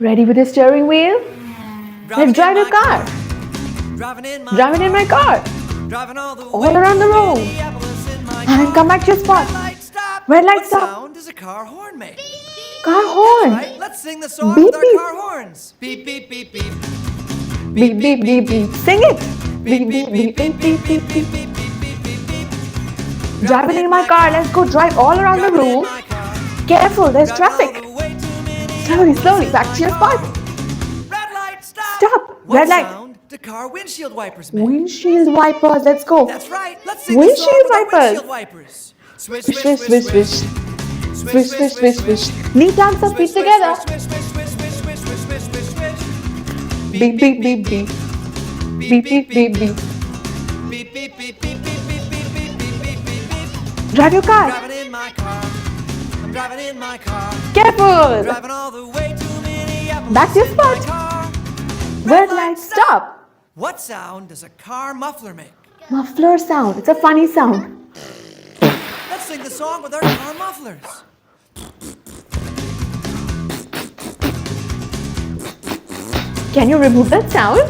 Ready with the steering wheel? Let's drive your car. Driving in my car. All around the room. And come back to your spot. Red light stop. What sound does a car horn make? Car horn. Right? Let's sing the song Beep, with our beep. car horns. Beep, beep, beep, beep. Beep, beep, beep, beep. Sing it. Beep, beep, beep, beep, beep, beep, beep. Driving in my car. Let's go drive all around the room. Careful, there's traffic. Slowly, slowly, back to your spot. Red light, stop. Stop. What Red light. sound do car windshield wipers make? Windshield wipers. Let's go. That's right. Let's sing the song Windshield with our wipers. windshield wipers. Swish, Swish, swish, swish, swish. Swish, swish, swish, swish. Knee dance our feet together. Beep, beep, beep, beep. Beep, beep, beep, beep. Drive your car. Driving in my car. I'm driving in my car. Careful. Driving all the way to Minneapolis. Back to your in my spot. car. Red light, stop. What sound does a car muffler make? Muffler sound. It's a funny sound. Let's sing the song with our car mufflers. Can you remove that sound?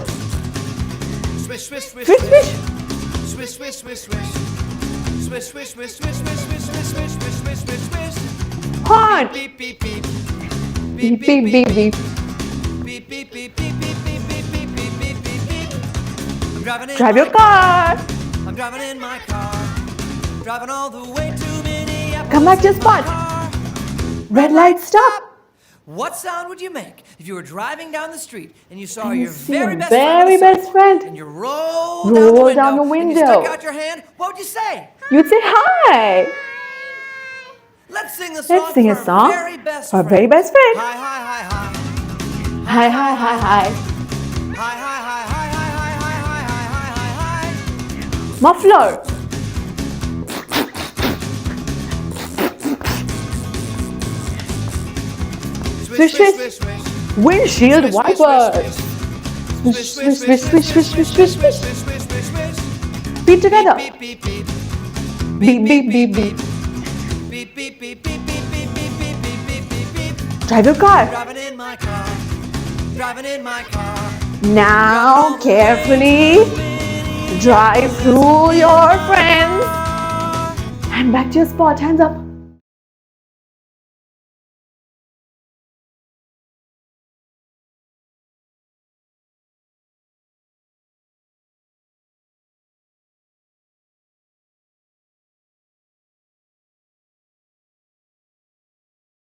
Swish, swish, swish, Swish, swish. swish, swish, swish, swish. Swish, swish, swish, swish, swish, swish, swish, swish, swish, swish, swish. Horn. Beep, beep, beep. Beep, beep, beep, beep. Beep, beep, beep, beep, beep, beep, beep, beep, beep, beep, beep, beep. I'm driving in Drive my your car. I'm driving in my car. Driving all the way to Minneapolis. Come back to your in my spot. car. Red light, stop. What sound would you make if you were driving down the street and you saw And you your see very your best very friend on the best side, friend. and you rolled Roll down the window, down the and you window. stuck out your hand? What would you say? You'd say hi. Let's sing a song. Let's sing a for song Our very best for our friend. very best friend. Hi, hi, hi, hi. Hi, hi, hi, hi. Hi, hi, hi, hi, hi, hi, hi, hi, hi, hi, hi. Muffler. Swish, Swish, swish, swish. Windshield Swish, swish, wipers. swish, Swish, swish, swish, swish, swish, swish, swish. swish, swish, swish. Feet together. Beep, beep, beep. Beep, beep, beep, beep. Beep, beep, beep, beep, beep, beep, beep, beep, beep, beep, beep, beep. Drive your car. Driving in my car. Driving in my car. Now, carefully drive through your friends. And back to your spot. Hands up.